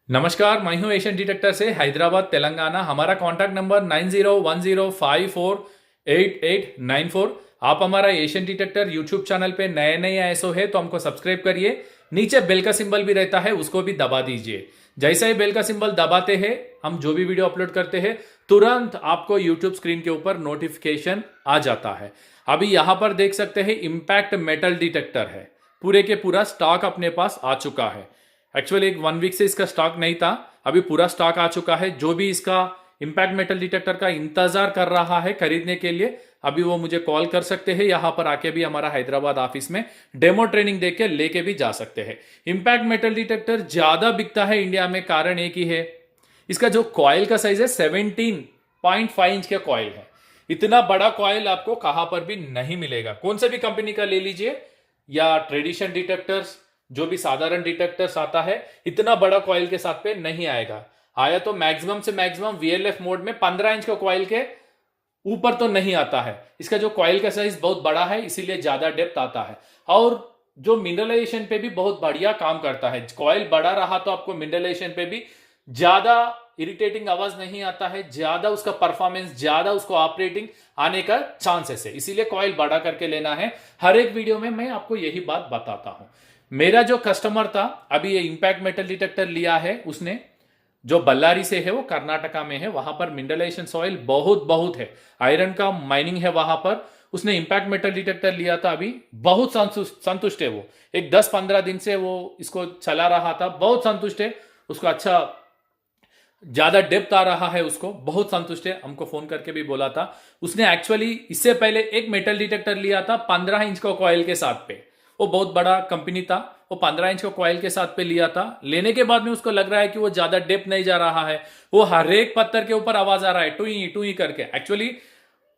नमस्कार, मैं हूं एशियन डिटेक्टर से हैदराबाद तेलंगाना। हमारा कॉन्टैक्ट नंबर 9010548894। आप हमारा एशियन डिटेक्टर यूट्यूब चैनल पे नए नए आए सो है तो हमको सब्सक्राइब करिए। नीचे बेल का सिंबल भी रहता है, उसको भी दबा दीजिए। जैसे ही बेल का सिंबल दबाते हैं, हम जो भी वीडियो अपलोड करते हैं तुरंत आपको यूट्यूब स्क्रीन के ऊपर नोटिफिकेशन आ जाता है। अभी यहां पर देख सकते हैं इम्पैक्ट मेटल डिटेक्टर है, पूरे के पूरा स्टॉक अपने पास आ चुका है। एक्चुअली एक 1 वीक से इसका स्टॉक नहीं था, अभी पूरा स्टॉक आ चुका है। जो भी इसका इंपैक्ट मेटल डिटेक्टर का इंतजार कर रहा है खरीदने के लिए, अभी वो मुझे कॉल कर सकते हैं। यहां पर आके भी हमारा हैदराबाद ऑफिस में डेमो ट्रेनिंग देके लेके भी जा सकते हैं। इंपैक्ट मेटल डिटेक्टर ज्यादा बिकता है इंडिया में, कारण एक ही है, इसका जो कॉइल का साइज है 17.5 इंच का कॉइल है। इतना बड़ा कॉइल आपको कहां पर भी नहीं मिलेगा। कौन से भी कंपनी का ले लीजिए या ट्रेडिशन डिटेक्टर्स, जो भी साधारण डिटेक्टर्स आता है, इतना बड़ा कॉइल के साथ पे नहीं आएगा। आया तो मैक्सिमम से मैक्सिमम वीएलएफ मोड में 15 इंच का कॉइल के ऊपर तो नहीं आता है। इसका जो कॉइल का साइज बहुत बड़ा है, इसीलिए ज्यादा डेप्थ आता है और जो मिनरलाइजेशन पे भी बहुत बढ़िया काम करता है। कॉइल बड़ा रहा तो आपको मिनरलाइजेशन पे भी ज्यादा इरिटेटिंग आवाज नहीं आता है, ज्यादा उसका परफॉर्मेंस, ज्यादा उसको ऑपरेटिंग आने का चांसेस है। इसीलिए कॉइल बड़ा करके लेना है। हर एक वीडियो में मैं आपको यही बात बताता हूं। मेरा जो कस्टमर था, अभी ये इंपैक्ट मेटल डिटेक्टर लिया है उसने, जो बल्लारी से है, वो कर्नाटका में है। वहां पर मिनरलाइजेशन सॉइल बहुत बहुत है, आयरन का माइनिंग है वहां पर। उसने इंपैक्ट मेटल डिटेक्टर लिया था, अभी बहुत संतुष्ट है वो। एक 10-15 दिन से वो इसको चला रहा था, बहुत संतुष्ट है उसको। अच्छा, ज्यादा डेप्थ आ रहा है उसको, बहुत संतुष्ट है। हमको फोन करके भी बोला था। उसने एक्चुअली इससे पहले एक मेटल डिटेक्टर लिया था 15 इंच का कॉइल के साथ पे, वो बहुत बड़ा कंपनी था। वो 15 इंच का कॉइल के साथ पे लिया था। लेने के बाद में उसको लग रहा है कि वो ज्यादा डेप्थ नहीं जा रहा है, वो हर एक पत्थर के ऊपर आवाज आ रहा है टुई टुई करके। एक्चुअली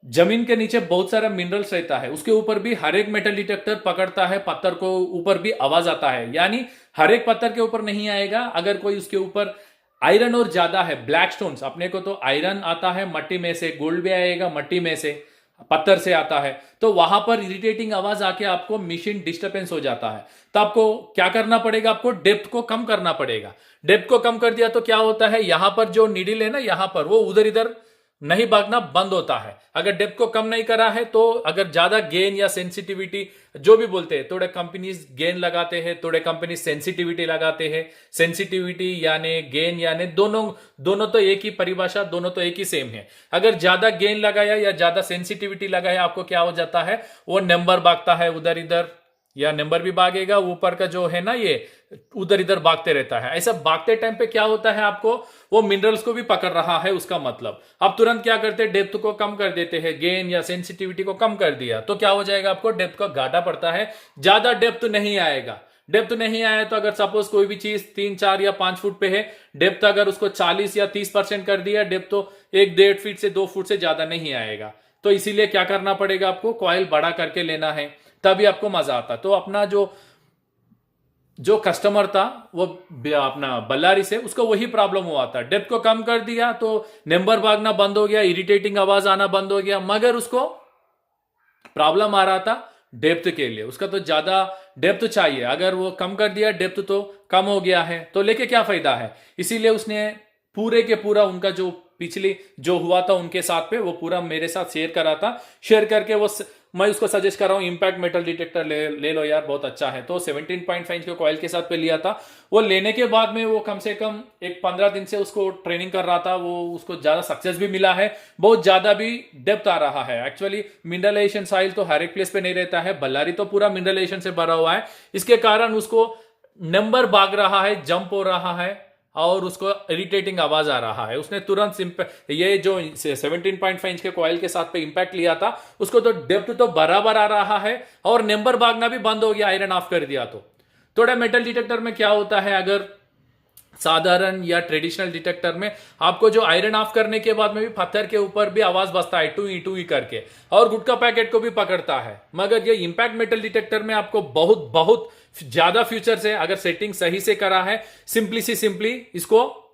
जमीन के नीचे बहुत सारा मिनरल्स रहता है, उसके ऊपर भी हर एक मेटल डिटेक्टर पकड़ता है, पत्थर को ऊपर भी आवाज आता है। यानी हर एक पत्थर के ऊपर नहीं आएगा। अगर कोई उसके ऊपर आयरन और ज्यादा है, ब्लैक स्टोन्स, अपने को तो आयरन आता है मट्टी में से, गोल्ड भी आएगा मट्टी में से, पत्थर से आता है, तो वहां पर इरिटेटिंग आवाज आके आपको मशीन डिस्टर्बेंस हो जाता है। तो आपको क्या करना पड़ेगा, आपको डेप्थ को कम करना पड़ेगा। डेप्थ को कम कर दिया तो क्या होता है, यहां पर जो नीडल है ना, यहां पर वो उधर इधर नहीं भागना बंद होता है। अगर डेप्थ को कम नहीं करा है तो अगर ज्यादा गेन या सेंसिटिविटी, जो भी बोलते हैं, थोड़े कंपनीज गेन लगाते हैं, थोड़े कंपनी सेंसिटिविटी लगाते हैं। सेंसिटिविटी यानी गेन यानी दोनों दोनों तो एक ही परिभाषा, दोनों तो एक ही सेम है। अगर ज्यादा गेन लगाया या ज्यादा सेंसिटिविटी लगाया, आपको क्या हो जाता है, वो नंबर भागता है उधर इधर, या नंबर भी भागेगा, ऊपर का जो है ना ये उधर इधर भागते रहता है। ऐसा भागते टाइम पे क्या होता है, आपको वो मिनरल्स को भी पकड़ रहा है। उसका मतलब आप तुरंत क्या करते हैं, डेप्थ को कम कर देते हैं, गेन या सेंसिटिविटी को कम कर दिया तो क्या हो जाएगा, आपको डेप्थ का घाटा पड़ता है, ज्यादा डेप्थ नहीं आएगा। डेप्थ नहीं आया तो अगर सपोज कोई भी चीज 3, 4 या 5 फुट पे है, डेप्थ अगर उसको 40 या 30% कर दिया, डेप्थ तो 1-1.5 फीट से 2 फुट से ज्यादा नहीं आएगा। तो इसीलिए क्या करना पड़ेगा, आपको कॉइल बड़ा करके लेना है, तभी आपको मजा आता। तो अपना जो जो कस्टमर था वो अपना बल्लारी से, उसको वही प्रॉब्लम हुआ था। डेप्थ को कम कर दिया तो नंबर भागना बंद हो गया, इरिटेटिंग आवाज आना बंद हो गया, मगर उसको प्रॉब्लम आ रहा था डेप्थ के लिए। उसका तो ज्यादा डेप्थ चाहिए, अगर वो कम कर दिया, डेप्थ तो कम हो गया है, तो लेके क्या फायदा है। इसीलिए उसने पूरे के पूरा उनका जो पिछली जो हुआ था उनके साथ पे, वो पूरा मेरे साथ शेयर करा था। शेयर करके मैं उसको सजेस्ट कर रहा हूं, इंपैक्ट मेटल डिटेक्टर ले लो यार, बहुत अच्छा है। तो 17.5 इंच के कॉइल के साथ पे लिया था। वो लेने के बाद में वो कम से कम एक 15 दिन से उसको ट्रेनिंग कर रहा था, वो उसको ज्यादा सक्सेस भी मिला है, बहुत ज्यादा भी डेप्थ आ रहा है। एक्चुअली मिनरलाइजेशन सॉइल तो हर एक प्लेस पे नहीं रहता है, बल्लारी तो पूरा मिनरलाइजेशन से भरा हुआ है। इसके कारण उसको नंबर भाग रहा है, जंप हो रहा है और उसको इरिटेटिंग आवाज आ रहा है। उसने तुरंत ये जो 17.5 इंच के कॉइल के साथ पे इंपैक्ट लिया था, उसको तो डेप्थ तो बराबर आ रहा है और नंबर भागना भी बंद हो गया, आयरन ऑफ कर दिया तो। थोड़ा मेटल डिटेक्टर में क्या होता है, अगर साधारण या ट्रेडिशनल डिटेक्टर में आपको जो आयरन ऑफ करने के बाद में भी पत्थर के ऊपर भी आवाज बजता है टू ई करके, और गुटखा पैकेट को भी पकड़ता है। मगर ये इंपैक्ट मेटल डिटेक्टर में आपको बहुत बहुत ज्यादा फीचर्स है। अगर सेटिंग सही से करा है, सिंपली इसको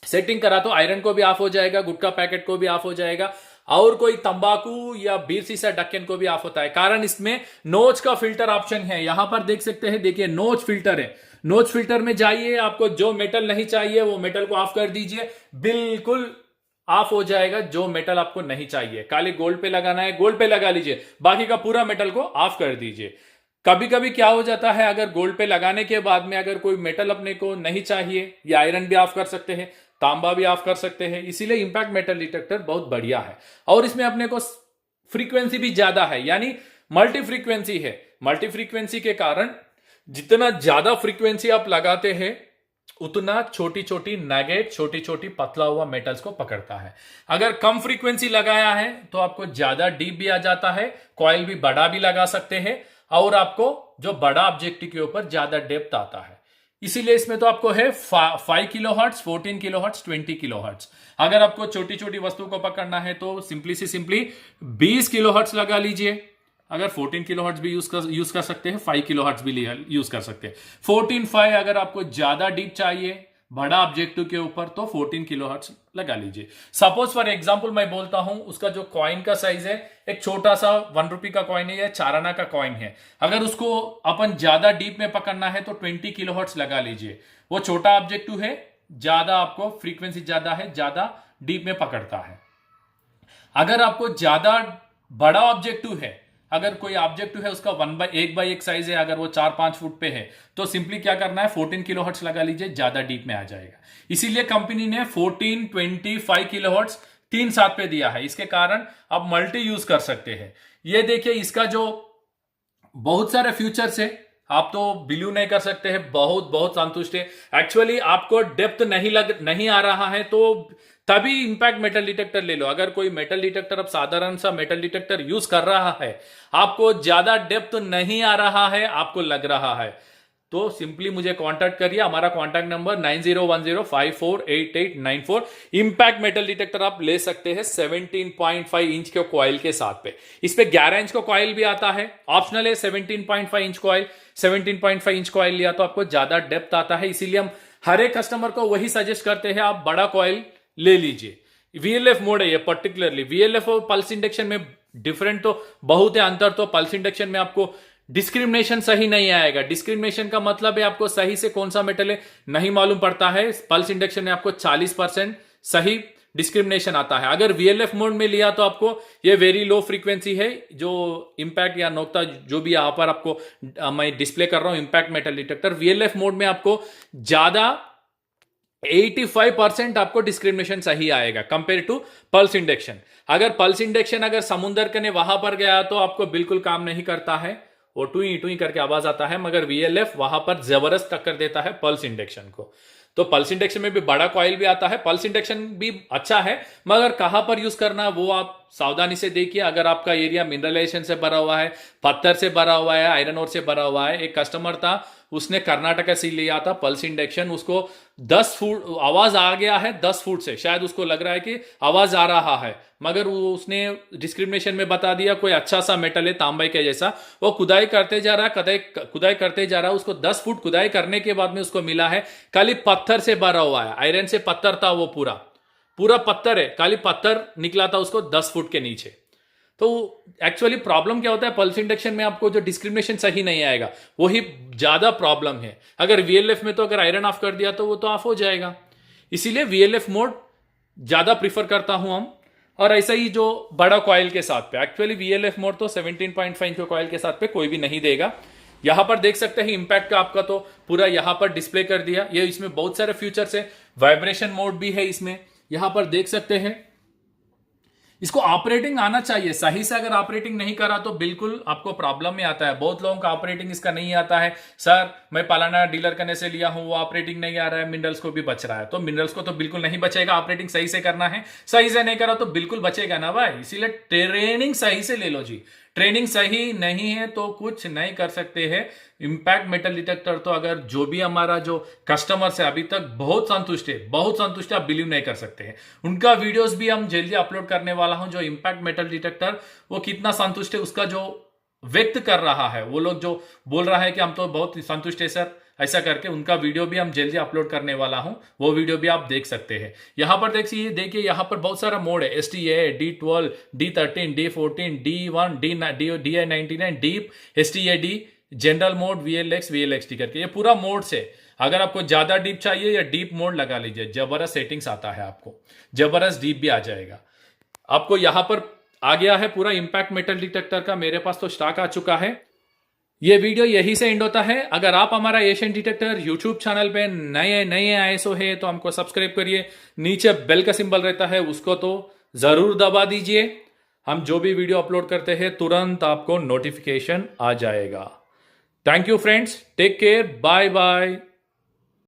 सेटिंग करा तो आयरन को भी ऑफ हो जाएगा, गुटखा पैकेट को भी ऑफ हो जाएगा, और कोई तंबाकू या बीर सीसा ढक्कन को भी ऑफ होता है, कारण इसमें नोच का फिल्टर ऑप्शन है। यहां पर देख सकते हैं, देखिए नोच फिल्टर है। नोच फिल्टर में जाइए, आपको जो मेटल नहीं चाहिए वो मेटल को ऑफ कर दीजिए, बिल्कुल ऑफ हो जाएगा। जो मेटल आपको नहीं चाहिए, खाली गोल्ड पे लगाना है गोल्ड पे लगा लीजिए, बाकी का पूरा मेटल को ऑफ कर दीजिए। कभी कभी क्या हो जाता है, अगर गोल्ड पे लगाने के बाद में अगर कोई मेटल अपने को नहीं चाहिए, या आयरन भी ऑफ कर सकते हैं, तांबा भी ऑफ कर सकते हैं। इसीलिए इंपैक्ट मेटल डिटेक्टर बहुत बढ़िया है। और इसमें अपने को फ्रीक्वेंसी भी ज्यादा है, यानी मल्टी फ्रीक्वेंसी है। मल्टी फ्रीक्वेंसी के कारण जितना ज्यादा फ्रीक्वेंसी आप लगाते हैं, उतना छोटी छोटी नगेट, छोटी छोटी पतला हुआ मेटल्स को पकड़ता है। अगर कम फ्रीक्वेंसी लगाया है तो आपको ज्यादा डीप भी आ जाता है, कॉइल भी बड़ा भी लगा सकते हैं, और आपको जो बड़ा ऑब्जेक्टिव के ऊपर ज्यादा डेप्थ आता है। इसीलिए इसमें तो आपको है 5 kilo hertz, 14 kilo hertz, 20 kilo hertz. अगर आपको छोटी छोटी वस्तु को पकड़ना है तो सिंपली 20 किलो हर्ट्ज लगा लीजिए। अगर 14 किलो हर्ट्ज भी यूज कर सकते हैं, 5 किलो हर्ट्ज भी यूज कर सकते हैं। 14.5 अगर आपको ज्यादा डीप चाहिए बड़ा ऑब्जेक्टिव के ऊपर, तो 14 किलो हर्ट्ज लगा लीजिए। सपोज फॉर एग्जांपल मैं बोलता हूं, उसका जो कॉइन का साइज है, एक छोटा सा 1 रुपए का कॉइन है या 4 आना का कॉइन है, अगर उसको अपन ज्यादा डीप में पकड़ना है तो 20 किलो हर्ट्ज लगा लीजिए। वो छोटा ऑब्जेक्टिव है, ज्यादा आपको फ्रीक्वेंसी ज्यादा है, ज्यादा डीप में पकड़ता है। अगर आपको ज्यादा बड़ा ऑब्जेक्टिव है, अगर कोई ऑब्जेक्टिव है उसका 1/1 साइज है, अगर वो 4-5 फुट पे है, तो सिंपली क्या करना है, 14 किलो हर्ट्ज लगा लीजिए, ज्यादा डीप में आ जाएगा। इसीलिए कंपनी ने 14, 20, 5 किलो हर्ट्ज 3 साथ पे दिया है। इसके कारण आप मल्टी यूज कर सकते हैं। ये देखिए, इसका जो बहुत सारे फीचर्स है, आप तो बिलीव नहीं कर सकते हैं, बहुत बहुत संतुष्ट है। एक्चुअली आपको डेप्थ नहीं आ रहा है तो तभी इंपैक्ट मेटल डिटेक्टर ले लो। अगर कोई मेटल डिटेक्टर, अब साधारण सा मेटल डिटेक्टर यूज कर रहा है, आपको ज्यादा डेप्थ नहीं आ रहा है, आपको लग रहा है, तो सिंपली मुझे कांटेक्ट करिए। हमारा contact number 9010548894। Impact metal detector आप ले सकते हैं 17.5 इंच के कॉइल के साथ पे। इस पे 11 इंच का कॉइल भी आता है, ऑप्शनल है 17.5 इंच कॉइल। 17.5 इंच कॉइल लिया तो आपको ज्यादा डेप्थ आता है, इसीलिए हम हर एक कस्टमर को वही सजेस्ट करते हैं, आप बड़ा कॉइल ले लीजिए। वीएलएफ मोड है ये, पर्टिकुलरली वीएलएफ और पल्स इंडक्शन में डिफरेंट तो बहुत है अंतर। तो पल्स इंडक्शन में आपको डिस्क्रिमिनेशन सही नहीं आएगा। डिस्क्रिमिनेशन का मतलब है आपको सही से कौन सा मेटल है नहीं मालूम पड़ता है। पल्स इंडक्शन में आपको 40% सही डिस्क्रिमिनेशन आता है। अगर वीएलएफ मोड में लिया तो आपको ये वेरी लो फ्रीक्वेंसी है, जो इंपैक्ट या नोकता जो भी यहां पर आपको मैं डिस्प्ले कर रहा हूं impact metal detector, VLF mode में आपको ज्यादा 85% आपको डिस्क्रिमिनेशन सही आएगा कंपेयर टू पल्स इंडक्शन। अगर पल्स इंडक्शन अगर समुंदर के ने वहां पर गया तो आपको बिल्कुल काम नहीं करता है, वो टुई टुई करके आवाज आता है, मगर वीएलएफ वहां पर जबरदस्त टक्कर देता है पल्स इंडक्शन को। तो पल्स इंडक्शन में भी बड़ा कॉइल भी आता है, पल्स इंडक्शन भी अच्छा है, मगर कहां पर यूज करना वो आप सावधानी से देखिए। अगर आपका एरिया मिनरलाइजेशन से भरा हुआ है, पत्थर से भरा हुआ है, आयरन ओर से भरा हुआ है। एक कस्टमर था, उसने कर्नाटक से लिया था पल्स इंडक्शन, उसको 10 फुट आवाज आ गया है, 10 फुट से शायद उसको लग रहा है कि आवाज आ रहा है, मगर उसने डिस्क्रिमिनेशन में बता दिया कोई अच्छा सा मेटल है तांबे के जैसा। वो खुदाई करते जा रहा, खुदाई करते जा रहा, उसको 10 फुट खुदाई करने के बाद में उसको मिला है खाली पत्थर से भरा हुआ है, आयरन से पत्थर था, वो पूरा पत्थर है, खाली पत्थर निकला था उसको 10 फुट के नीचे। तो एक्चुअली प्रॉब्लम क्या होता है, पल्स इंडक्शन में आपको जो डिस्क्रिमिनेशन सही नहीं आएगा, वही ज्यादा प्रॉब्लम है। अगर वीएलएफ में तो अगर आयरन ऑफ कर दिया तो वो तो ऑफ हो जाएगा, इसीलिए वीएलएफ मोड ज्यादा प्रीफर करता हूं हम। और ऐसा ही जो बड़ा कॉइल के साथ पे, एक्चुअली वीएलएफ मोड तो 17.5 इंच के कॉइल के साथ पे कोई भी नहीं देगा। यहां पर देख सकते हैं इंपैक्ट का आपका तो पूरा यहां पर डिस्प्ले कर दिया। ये इसमें बहुत सारे फीचर्स है, वाइब्रेशन मोड भी है इसमें, यहां पर देख सकते हैं। इसको ऑपरेटिंग आना चाहिए सही से, अगर ऑपरेटिंग नहीं करा तो बिल्कुल आपको प्रॉब्लम में आता है। बहुत लोगों का ऑपरेटिंग इसका नहीं आता है, सर मैं पालाना डीलर करने से लिया हूं, वो ऑपरेटिंग नहीं आ रहा है, मिनरल्स को भी बच रहा है। तो मिनरल्स को तो बिल्कुल नहीं बचेगा, ऑपरेटिंग सही से करना है, सही से नहीं करा तो बिल्कुल बचेगा ना भाई। इसीलिए ट्रेनिंग सही से ले लो जी, ट्रेनिंग सही नहीं है तो कुछ नहीं कर सकते हैं। इंपैक्ट मेटल डिटेक्टर तो अगर जो भी हमारा जो कस्टमर्स है अभी तक बहुत संतुष्ट है, आप बिलीव नहीं कर सकते हैं। उनका वीडियोस भी हम जल्दी अपलोड करने वाला हूं, जो इंपैक्ट मेटल डिटेक्टर वो कितना संतुष्ट है उसका जो व्यक्त कर रहा है, वो लोग जो बोल रहा है कि हम तो बहुत संतुष्ट है सर, ऐसा करके उनका वीडियो भी हम जल्दी अपलोड करने वाला हूं, वो वीडियो भी आप देख सकते हैं। यहां पर देखिए यहाँ पर बहुत सारा मोड है, STA, D12, D13, D14, D1, DI99, deep, STAD, general mode, VLX, VLXT करके ये पूरा मोड से। अगर आपको ज्यादा डीप चाहिए या डीप मोड लगा लीजिए, जबरदस्त सेटिंग्स आता है, आपको जबरदस्त डीप भी आ जाएगा। आपको यहां पर आ गया है पूरा इंपैक्ट मेटल डिटेक्टर का, मेरे पास तो स्टॉक आ चुका है। ये वीडियो यही से एंड होता है। अगर आप हमारा एशियन डिटेक्टर यूट्यूब चैनल पे नए नए आए सो है तो हमको सब्सक्राइब करिए, नीचे बेल का सिंबल रहता है उसको तो जरूर दबा दीजिए। हम जो भी वीडियो अपलोड करते हैं तुरंत आपको नोटिफिकेशन आ जाएगा। Thank you friends, take care, bye bye.